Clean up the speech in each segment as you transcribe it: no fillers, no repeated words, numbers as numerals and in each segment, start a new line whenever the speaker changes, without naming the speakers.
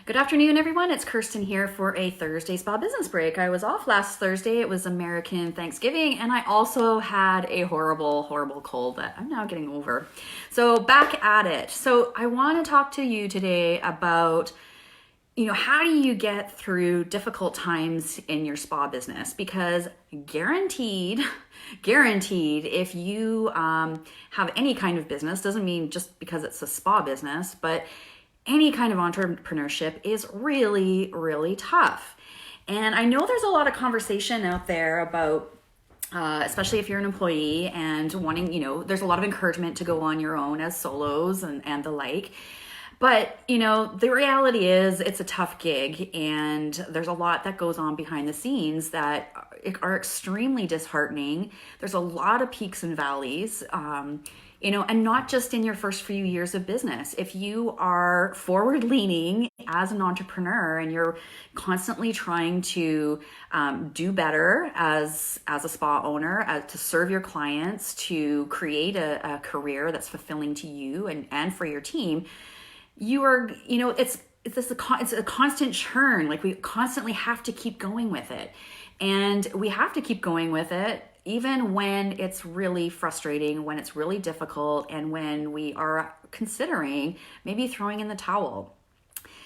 Good afternoon, everyone. It's Kirsten here for a Thursday Spa Business Break. I was off last Thursday. It was American Thanksgiving, and I also had a horrible, horrible cold that I'm now getting over. So back at it. So I want to talk to you today about, how do you get through difficult times in your spa business? Because guaranteed, if you have any kind of business, doesn't mean just because it's a spa business, but any kind of entrepreneurship is really, really tough. And I know there's a lot of conversation out there about, especially if you're an employee and wanting, there's a lot of encouragement to go on your own as solos and the like. But, the reality is it's a tough gig, and there's a lot that goes on behind the scenes that are extremely disheartening. There's a lot of peaks and valleys, and not just in your first few years of business. If you are forward leaning as an entrepreneur and you're constantly trying to do better as a spa owner, to serve your clients, to create a career that's fulfilling to you and for your team, you are, it's a constant churn. Like, we constantly have to keep going with it. And we have to keep going with it even when it's really frustrating, when it's really difficult, and when we are considering maybe throwing in the towel.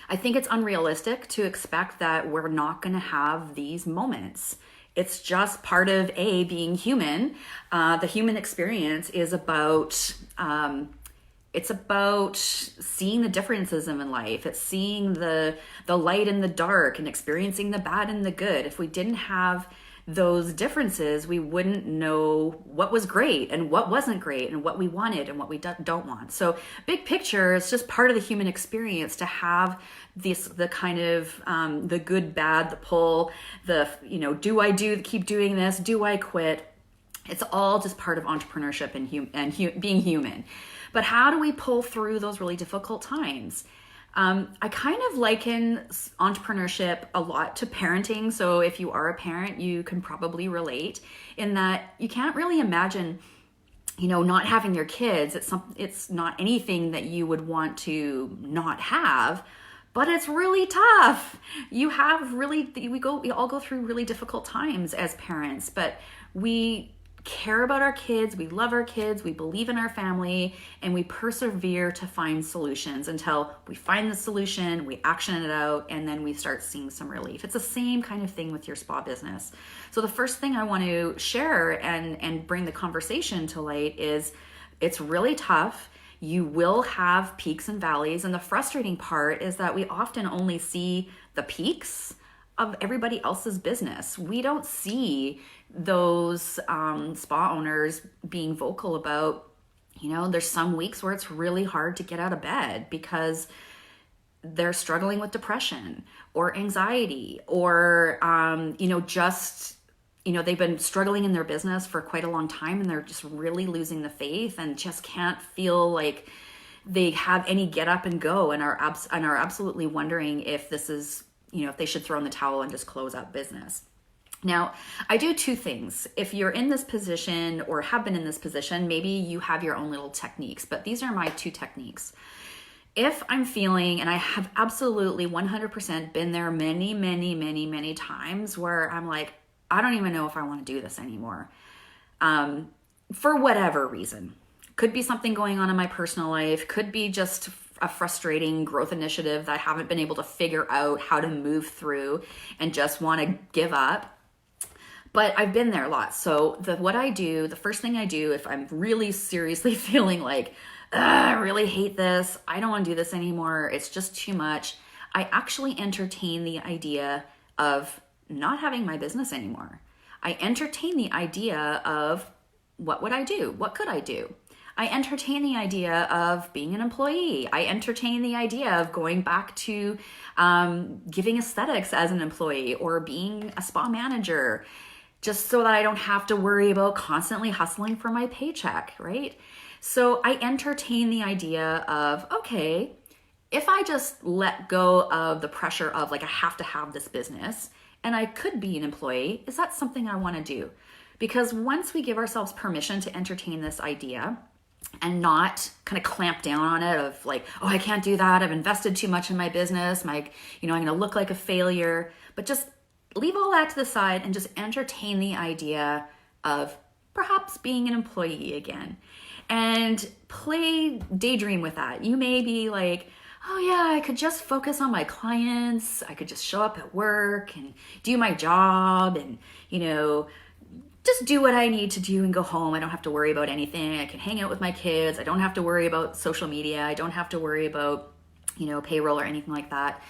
I think it's unrealistic to expect that we're not going to have these moments. It's just part of being human. The human experience is about it's about seeing the differences in life. It's seeing the light and the dark and experiencing the bad and the good. If we didn't have those differences, we wouldn't know what was great and what wasn't great and what we wanted and what we don't want. So big picture, it's just part of the human experience to have the kind of the good, bad, the pull, do I keep doing this? Do I quit? It's all just part of entrepreneurship and being human. But how do we pull through those really difficult times? I kind of liken entrepreneurship a lot to parenting. So if you are a parent, you can probably relate in that you can't really imagine, not having your kids. It's not anything that you would want to not have, but it's really tough. We all go through really difficult times as parents, but we care about our kids, we love our kids, we believe in our family, and we persevere to find solutions until we find the solution, we action it out, and then we start seeing some relief. It's the same kind of thing with your spa business. So the first thing I want to share and bring the conversation to light is it's really tough. You will have peaks and valleys, and the frustrating part is that we often only see the peaks of everybody else's business. We don't see those spa owners being vocal about, there's some weeks where it's really hard to get out of bed because they're struggling with depression or anxiety or, they've been struggling in their business for quite a long time and they're just really losing the faith and just can't feel like they have any get up and go and are absolutely wondering if this is, if they should throw in the towel and just close out business. Now, I do two things. If you're in this position or have been in this position, maybe you have your own little techniques, but these are my two techniques. If I'm feeling, and I have absolutely 100% been there many, many, many, many times where I'm like, I don't even know if I want to do this anymore. For whatever reason. Could be something going on in my personal life, could be just a frustrating growth initiative that I haven't been able to figure out how to move through and just want to give up. But I've been there a lot. So the first thing I do if I'm really seriously feeling like, I really hate this, I don't want to do this anymore, it's just too much, I actually entertain the idea of not having my business anymore. I entertain the idea of what would I do? What could I do? I entertain the idea of being an employee. I entertain the idea of going back to giving aesthetics as an employee or being a spa manager, just so that I don't have to worry about constantly hustling for my paycheck, right? So I entertain the idea of, okay, if I just let go of the pressure of like, I have to have this business and I could be an employee, is that something I want to do? Because once we give ourselves permission to entertain this idea, and not kind of clamp down on it of like, oh, I can't do that. I've invested too much in my business. I'm going to look like a failure. But just leave all that to the side and just entertain the idea of perhaps being an employee again, and daydream with that. You may be like, oh yeah, I could just focus on my clients. I could just show up at work and do my job and, just do what I need to do and go home. I don't have to worry about anything. I can hang out with my kids. I don't have to worry about social media. I don't have to worry about, payroll or anything like that.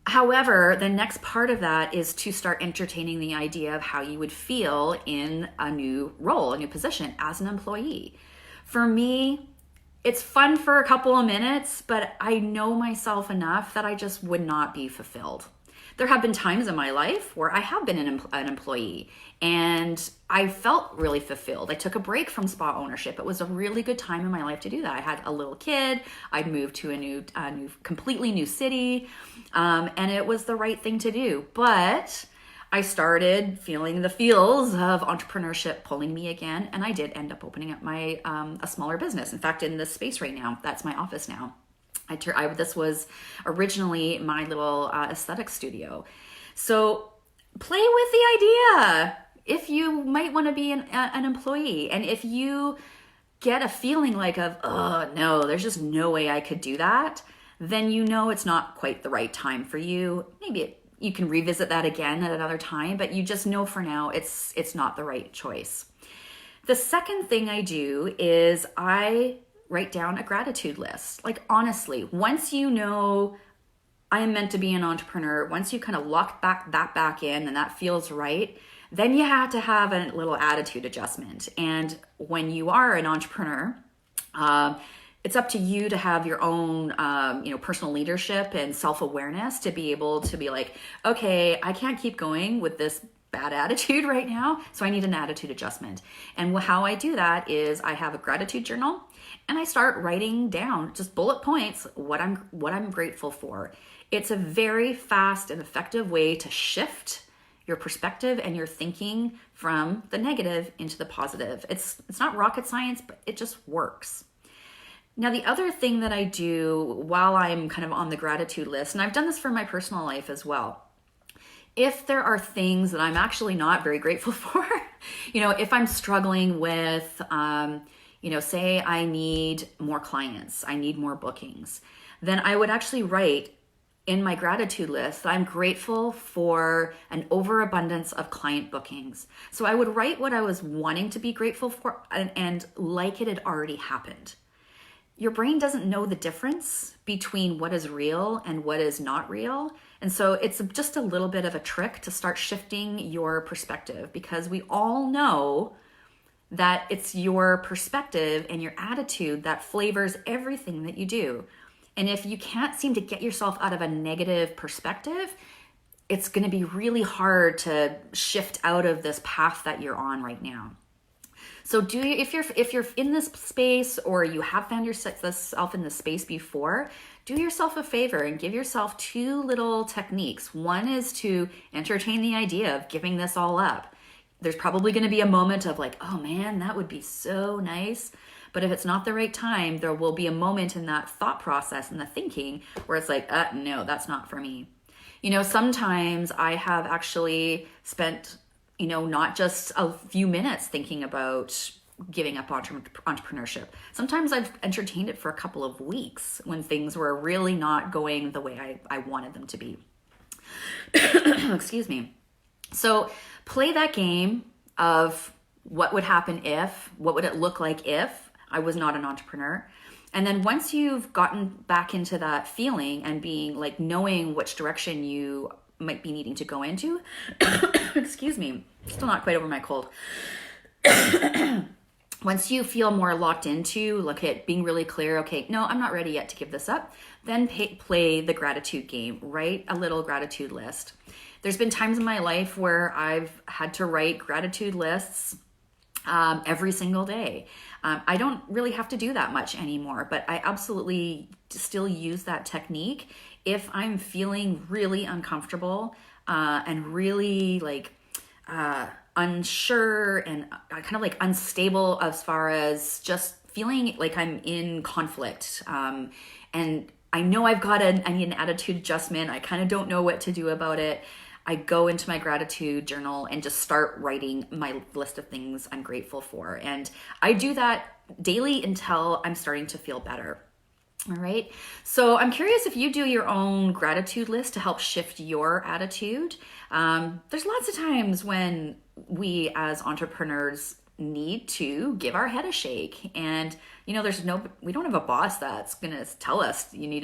However, the next part of that is to start entertaining the idea of how you would feel in a new role, a new position as an employee. For me, it's fun for a couple of minutes, but I know myself enough that I just would not be fulfilled. There have been times in my life where I have been an employee and I felt really fulfilled. I took a break from spa ownership. It was a really good time in my life to do that. I had a little kid. I'd moved to a completely new city, and it was the right thing to do. But I started feeling the feels of entrepreneurship pulling me again, and I did end up opening up my a smaller business. In fact, in this space right now, that's my office now. This was originally my little aesthetic studio. So play with the idea if you might want to be an employee. And if you get a feeling like oh no, there's just no way I could do that, then it's not quite the right time for you. Maybe you can revisit that again at another time, but you just know for now it's not the right choice. The second thing I do is I write down a gratitude list. Like honestly, once you know I am meant to be an entrepreneur, once you kind of lock that back in and that feels right, then you have to have a little attitude adjustment. And when you are an entrepreneur, it's up to you to have your own, personal leadership and self-awareness to be able to be like, okay, I can't keep going with this bad attitude right now, so I need an attitude adjustment. And how I do that is I have a gratitude journal and I start writing down just bullet points what I'm grateful for. It's a very fast and effective way to shift your perspective and your thinking from the negative into the positive. It's not rocket science, but it just works. Now, the other thing that I do while I'm kind of on the gratitude list, and I've done this for my personal life as well, if there are things that I'm actually not very grateful for, if I'm struggling with, say I need more clients, I need more bookings, then I would actually write in my gratitude list that I'm grateful for an overabundance of client bookings. So I would write what I was wanting to be grateful for and like it had already happened. Your brain doesn't know the difference between what is real and what is not real. And so it's just a little bit of a trick to start shifting your perspective, because we all know that it's your perspective and your attitude that flavors everything that you do. And if you can't seem to get yourself out of a negative perspective, it's going to be really hard to shift out of this path that you're on right now. So if you're in this space, or you have found yourself in this space before, do yourself a favor and give yourself 2 little techniques. One is to entertain the idea of giving this all up. There's probably going to be a moment of like, oh man, that would be so nice. But if it's not the right time, there will be a moment in that thought process and the thinking where it's like, no, that's not for me. Sometimes I have actually spent, not just a few minutes thinking about giving up entrepreneurship. Sometimes I've entertained it for a couple of weeks when things were really not going the way I wanted them to be. Excuse me. So play that game of what would happen what would it look like if I was not an entrepreneur? And then once you've gotten back into that feeling and being like knowing which direction you might be needing to go into, excuse me, still not quite over my cold. Once you feel more locked into, look at being really clear, okay, no, I'm not ready yet to give this up, then play the gratitude game. Write a little gratitude list. There's been times in my life where I've had to write gratitude lists every single day. I don't really have to do that much anymore, but I absolutely still use that technique if I'm feeling really uncomfortable and really unsure and kind of like unstable as far as just feeling like I'm in conflict, and I know I need an attitude adjustment. I kind of don't know what to do about it. I go into my gratitude journal and just start writing my list of things I'm grateful for. And I do that daily until I'm starting to feel better. All right. So I'm curious if you do your own gratitude list to help shift your attitude. There's lots of times when we as entrepreneurs need to give our head a shake, and we don't have a boss that's going to tell us you need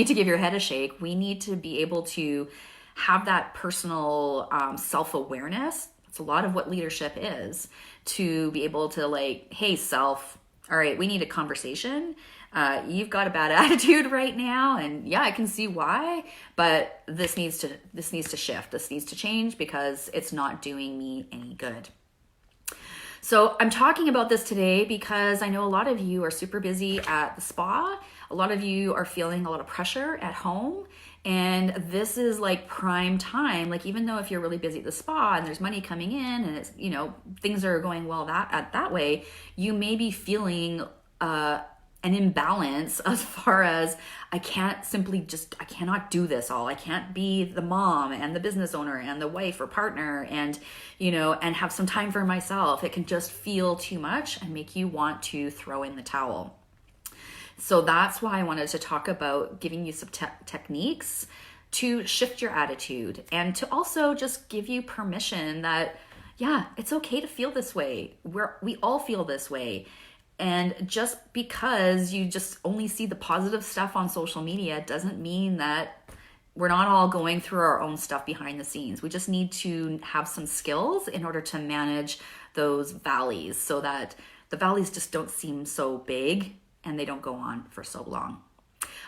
to give your head a shake. We need to be able to have that personal self-awareness. It's a lot of what leadership is, to be able to like, hey self, all right, we need a conversation. You've got a bad attitude right now, and yeah, I can see why, but this needs to shift. This needs to change because it's not doing me any good. So I'm talking about this today because I know a lot of you are super busy at the spa. A lot of you are feeling a lot of pressure at home. And this is like prime time. Like, even though if you're really busy at the spa and there's money coming in and it's, things are going well that way, you may be feeling an imbalance as far as I cannot do this all. I can't be the mom and the business owner and the wife or partner and have some time for myself. It can just feel too much and make you want to throw in the towel. So that's why I wanted to talk about giving you some techniques to shift your attitude, and to also just give you permission that, yeah, it's okay to feel this way. We all feel this way. And just because you just only see the positive stuff on social media doesn't mean that we're not all going through our own stuff behind the scenes. We just need to have some skills in order to manage those valleys, so that the valleys just don't seem so big and they don't go on for so long.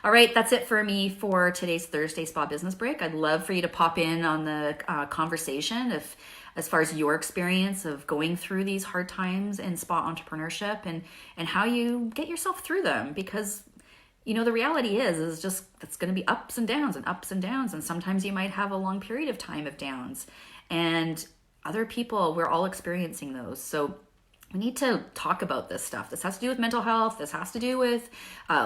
All right, that's it for me for today's Thursday Spa Business Break. I'd love for you to pop in on the conversation as far as your experience of going through these hard times in spa entrepreneurship, and how you get yourself through them. Because, the reality is just it's going to be ups and downs and ups and downs. And sometimes you might have a long period of time of downs. And other people, we're all experiencing those. So we need to talk about this stuff. This has to do with mental health. This has to do with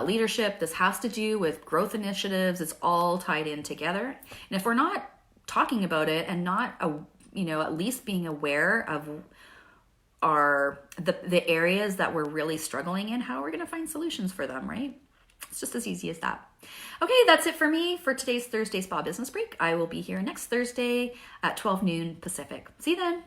leadership. This has to do with growth initiatives. It's all tied in together. And if we're not talking about it and not, at least being aware of the areas that we're really struggling in, how we're going to find solutions for them, right? It's just as easy as that. Okay, that's it for me for today's Thursday Spa Business Break. I will be here next Thursday at 12 noon Pacific. See you then.